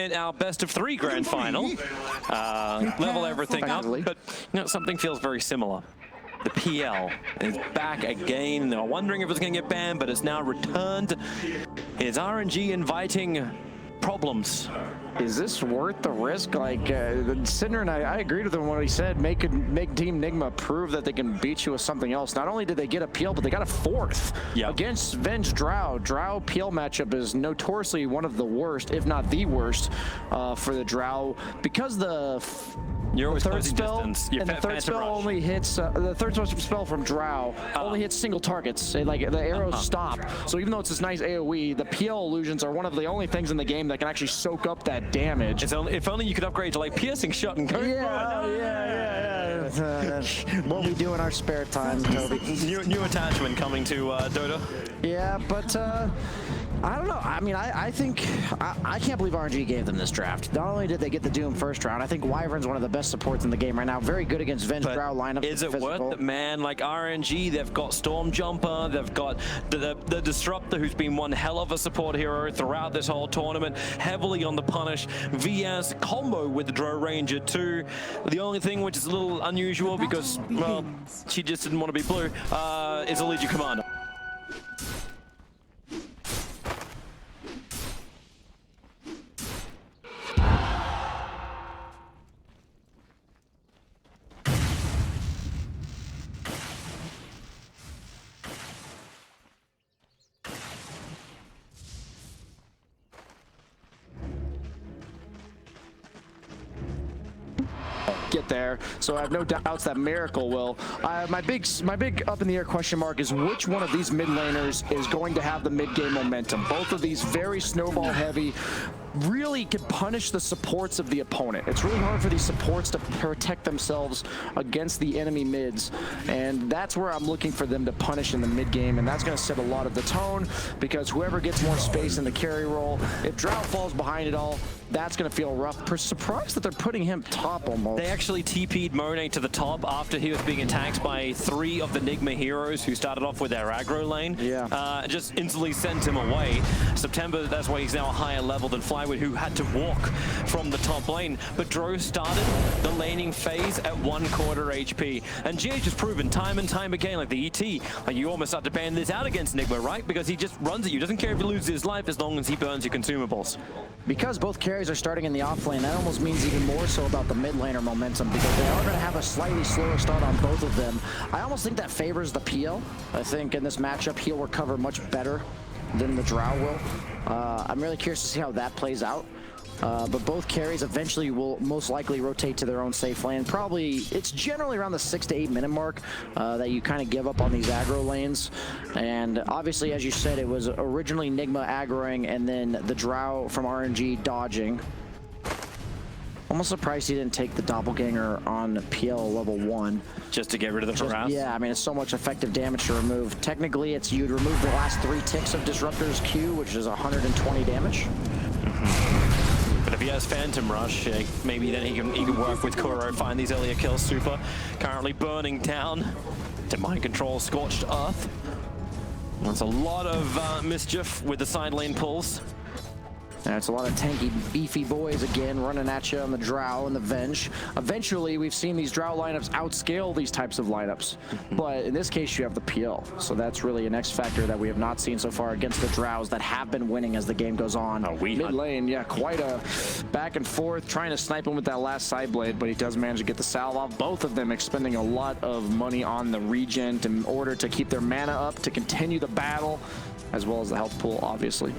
in our best of 3 grand final. Level everything up, but you know, something feels very similar. The PL is back again. They were wondering if it was going to get banned, but it's now returned. Is RNG inviting problems? Is this worth the risk? Like, Cinder and I agreed with him when he said, make Team Nigma prove that they can beat you with something else. Not only did they get a PL, but they got a 4th against Venge Drow. Drow PL matchup is notoriously one of the worst, if not the worst, for the Drow, because the third spell only hits the third spell from Drow only hits single targets. Like the arrows stop. So even though it's this nice AOE, the PL illusions are one of the only things in the game that can actually soak up that damage. If only you could upgrade to like piercing shot and go. What we do in our spare time, Toby. New attachment coming to Dota. Yeah, but I don't know. I mean, I think I can't believe RNG gave them this draft. Not only did they get the Doom first round, I think Wyvern's one of the best supports in the game right now. Very good against Venge Drow lineup. Is it worth it, man? Like RNG, they've got Stormjumper, they've got the Disruptor, who's been one hell of a support hero throughout this whole tournament, heavily on the punish. VS combo with the Drow Ranger too. The only thing which is a little unusual because, well, she just didn't want to be blue, is a Legion Commander. Get there, so I have no doubts that Miracle will. My big up in the air question mark is which one of these mid laners is going to have the mid game momentum. Both of these very snowball heavy, really can punish the supports of the opponent. It's really hard for these supports to protect themselves against the enemy mids, and that's where I'm looking for them to punish in the mid game, and that's going to set a lot of the tone, because whoever gets more space in the carry role, if Drow falls behind it all, that's going to feel rough. Surprised that they're putting him top almost. They actually TP'd Monet to the top after he was being attacked by 3 of the Nigma heroes who started off with their aggro lane. Yeah. Just instantly sent him away. September, that's why he's now a higher level than Flywood, who had to walk from the top lane. But Dro started the laning phase at 1/4 HP. And GH has proven time and time again, like the ET, like you almost have to ban this out against Nigma, right? Because he just runs at you. Doesn't care if he loses his life as long as he burns your consumables. Because both carries are starting in the offlane, that almost means even more so about the mid laner momentum, because they are going to have a slightly slower start on both of them. I almost think that favors the PL. I think in this matchup, he'll recover much better than the Drow will. I'm really curious to see how that plays out. But both carries eventually will most likely rotate to their own safe lane. Probably, it's generally around the 6 to 8 minute mark that you kind of give up on these aggro lanes. And obviously, as you said, it was originally Nigma aggroing and then the Drow from RNG dodging. Almost surprised he didn't take the Doppelganger on PL level 1. Just to get rid of the harass? Yeah, I mean, it's so much effective damage to remove. Technically, it's you'd remove the last 3 ticks of Disruptor's Q, which is 120 damage. But if he has Phantom Rush, maybe then he can work with Kuro, find these earlier kills. Super currently burning down to mind control Scorched Earth. That's a lot of mischief with the side lane pulls. Yeah, it's a lot of tanky, beefy boys again running at you on the Drow and the Venge. Eventually, we've seen these Drow lineups outscale these types of lineups. But in this case, you have the PL. So that's really an X factor that we have not seen so far against the Drows that have been winning as the game goes on. Mid lane, yeah, quite a back and forth, trying to snipe him with that last side blade, but he does manage to get the salve off. Both of them expending a lot of money on the regen in order to keep their mana up, to continue the battle, as well as the health pool, obviously.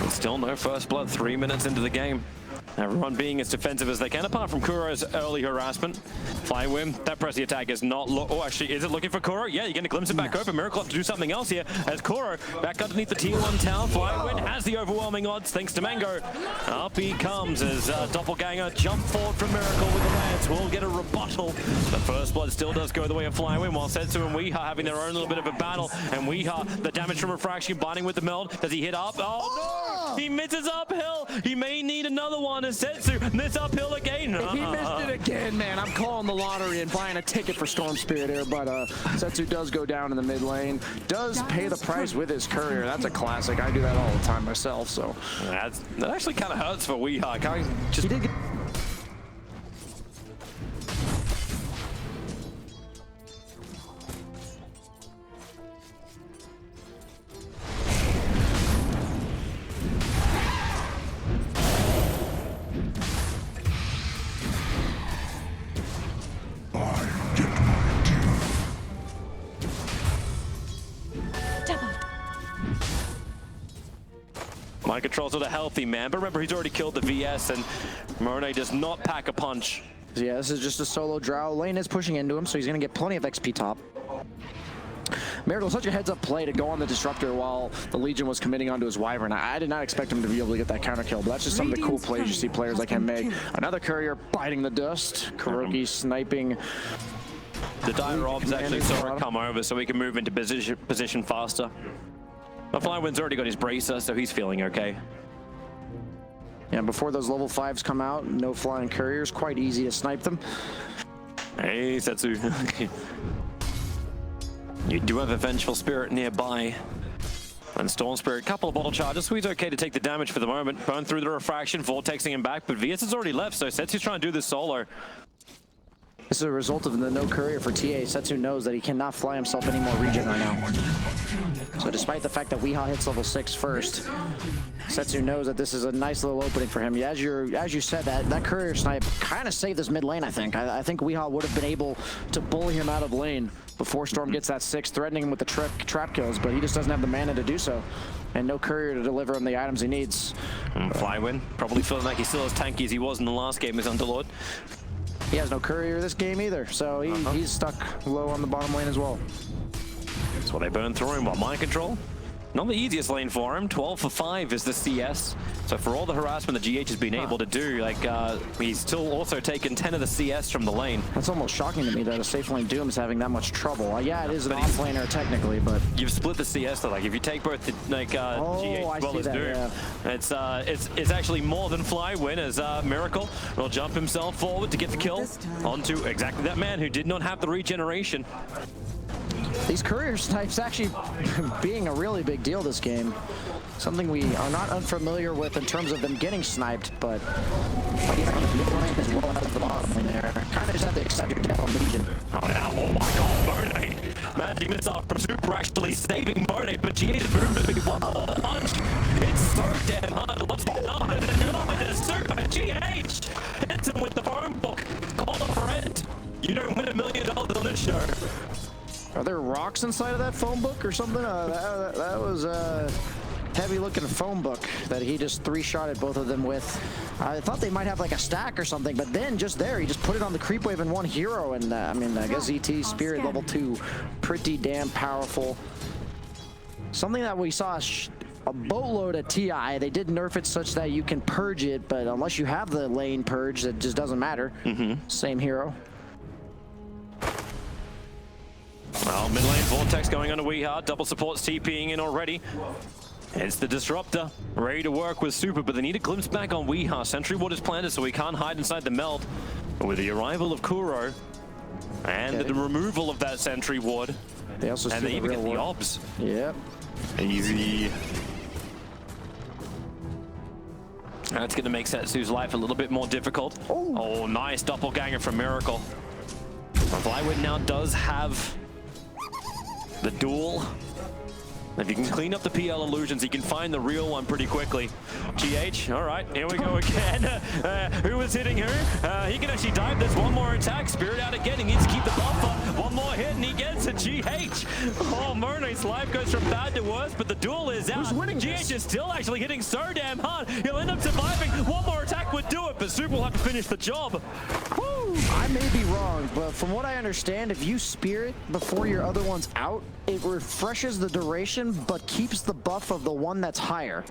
Still no first blood, 3 minutes into the game. Everyone being as defensive as they can, apart from Kuro's early harassment. Flywim, that pressy attack is not oh, actually, is it looking for Kuro? Yeah, you're going to glimpse it back open. Miracle have to do something else here, as Kuro back underneath the tier 1 tower. Flywim has the overwhelming odds, thanks to Mango. Up he comes as Doppelganger jump forward from Miracle with the lance. Will get a rebuttal. The first blood still does go the way of Flywim, while Setsu and Weeha having their own little bit of a battle. And Weeha, the damage from Refraction, binding with the meld. Does he hit up? Oh, no! He misses uphill. He may need another one. And Setsu miss uphill again. If he missed it again, man, I'm calling the lottery and buying a ticket for Storm Spirit here. But Setsu does go down in the mid lane. Does pay the price with his courier. That's a classic. I do that all the time myself. So that actually kind of hurts for Weeha. He did get Mind control's not a healthy man, but remember he's already killed the VS and Morone does not pack a punch. Yeah, this is just a solo drow. Lane is pushing into him, so he's gonna get plenty of XP top. Miracle, such a heads-up play to go on the Disruptor while the Legion was committing onto his Wyvern. I did not expect him to be able to get that counter kill, but that's just some of the cool plays you see players like him make. Another courier biting the dust. Kurogi sniping. The Dire Ops actually saw it come over so he can move into position faster. But Flywind's already got his bracer, so he's feeling okay. Yeah, before those level 5s come out, no flying couriers, quite easy to snipe them. Hey, Setsu. You do have a Vengeful Spirit nearby. And Storm Spirit, couple of bottle charges, so he's okay to take the damage for the moment. Burn through the Refraction, vortexing him back, but VS has already left, so Setsu's trying to do this solo. This is a result of the no courier for TA. Setsu knows that he cannot fly himself any more regen right now. So despite the fact that Weeha hits level 6 first, Setsu knows that this is a nice little opening for him. Yeah, as you said, that courier snipe kind of saved this mid lane, I think. I think Weeha would have been able to bully him out of lane before Storm gets that 6, threatening him with the trap kills, but he just doesn't have the mana to do so. And no courier to deliver him the items he needs. Flywin, probably feeling like he's still as tanky as he was in the last game as Underlord. He has no courier this game either, so he's stuck low on the bottom lane as well. That's what they burn through him. While Mind Control, not the easiest lane for him. 12 for 5 is the CS. So for all the harassment that GH has been able to do, like he's still also taken 10 of the CS from the lane. That's almost shocking to me that a safe lane Doom is having that much trouble. Yeah, it is an offlaner technically, but you've split the CS though. Like if you take both the, GH as well as Doom, yeah. It's actually more than Flywin as Miracle will jump himself forward to get the kill onto exactly that man who did not have the regeneration. These courier snipes actually being a really big deal this game. Something we are not unfamiliar with in terms of them getting sniped, but he's on the mid lane as well as the bottom lane there. Kind of just have to accept your death on Legion. Oh my god, Mone! Magic missile from Super actually saving Mone, but GH's movement one punch. It's so damn hard. What's going on? It's Super GH! Hits him with the phone book. Call a friend. You don't win $1 million on this show. Are there rocks inside of that phone book or something? That was a heavy-looking phone book that he just 3-shotted both of them with. I thought they might have like a stack or something, but then just there, he just put it on the creep wave in one hero, and I mean, I guess ET Spirit level 2, pretty damn powerful. Something that we saw a boatload at TI. They did nerf it such that you can purge it, but unless you have the lane purge, it just doesn't matter. Same hero. Well, mid lane Vortex going on to Weeha. Double supports TPing in already. It's the Disruptor, ready to work with Super, but they need a glimpse back on Weeha. Sentry Ward is planted so he can't hide inside the meld. But with the arrival of Kuro and the removal of that Sentry Ward, they also and they even get the obs. Yep. Easy. That's going to make Setsu's life a little bit more difficult. Oh, nice doppelganger from Miracle. Flywin now does have the duel. If you can clean up the PL illusions, he can find the real one pretty quickly. GH, all right, here we go again. Who was hitting who? He can actually dive this. One more attack. Spirit out again. He needs to keep the buffer. One more hit and he gets a GH. Oh, Murray's life goes from bad to worse, but the duel is out. GH is still actually hitting so damn hard. He'll end up surviving. One more attack would do it, but Super will have to finish the job. Woo! I may be wrong, but from what I understand, if you Spirit before your other one's out, it refreshes the duration, but keeps the buff of the one that's higher.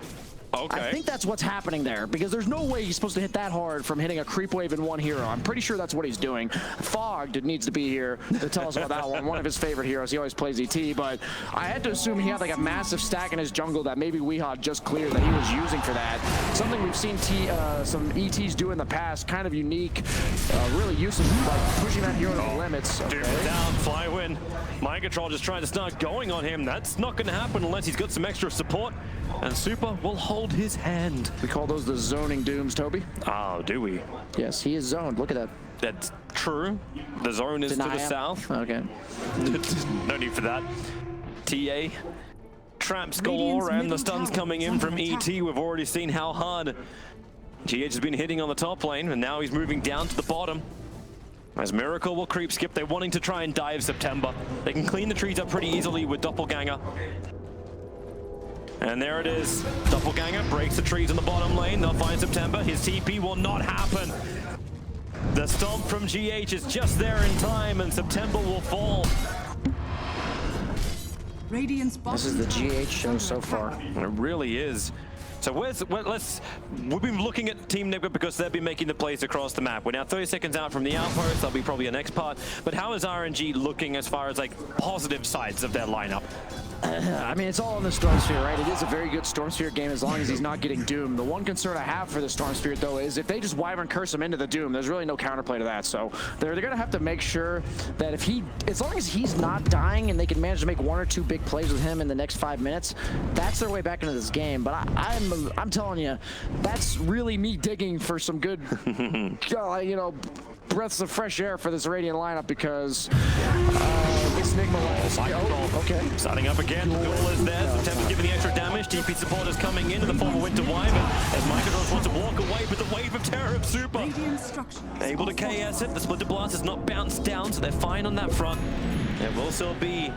Okay. I think that's what's happening there, because there's no way he's supposed to hit that hard from hitting a creep wave in one hero. I'm pretty sure that's what he's doing. Fogged needs to be here to tell us about that one. One of his favorite heroes. He always plays ET, but I had to assume he had like a massive stack in his jungle that maybe Weehawk just cleared that he was using for that. Something we've seen some ETs do in the past, kind of unique, really useful, like pushing that hero to the limits. Doom down, Flywin. Mind Control just trying to start going on him. That's not going to happen unless he's got some extra support. And Super will hold his hand. We call those the zoning dooms, Toby. Oh, do we? Yes, he is zoned. Look at that. That's true. The zone is to the south. Okay. No need for that. TA. Traps galore and the stuns coming in from ET. We've already seen how hard GH has been hitting on the top lane, and now he's moving down to the bottom. As Miracle will creep skip, they're wanting to try and dive September. They can clean the trees up pretty easily with Doppelganger. And there it is. Doppelganger breaks the trees in the bottom lane. They'll find September. His TP will not happen. The stomp from GH is just there in time, and September will fall. This is the GH show so far. It really is. So we've been looking at Team Nigma because they've been making the plays across the map. We're now 30 seconds out from the outpost. That'll be probably the next part. But how is RNG looking as far as like positive sides of their lineup? I mean, it's all in the Storm Sphere, right? It is a very good Storm Sphere game as long as he's not getting doomed. The one concern I have for the Storm Sphere, though, is if they just Wyvern curse him into the doom, there's really no counterplay to that. So they're going to have to make sure that as long as he's not dying and they can manage to make one or two big plays with him in the next 5 minutes, that's their way back into this game. But I'm telling you, that's really me digging for some good, you know, breaths of fresh air for this Radiant lineup, because this Nigma okay. Starting up again, the goal is there. September's giving the extra damage. TP support is coming in the form of Winter Wyvern as Microdose wants to walk away, but the wave of terror of Super able to KS it. The Splitter Blast has not bounced down, so they're fine on that front. It will still be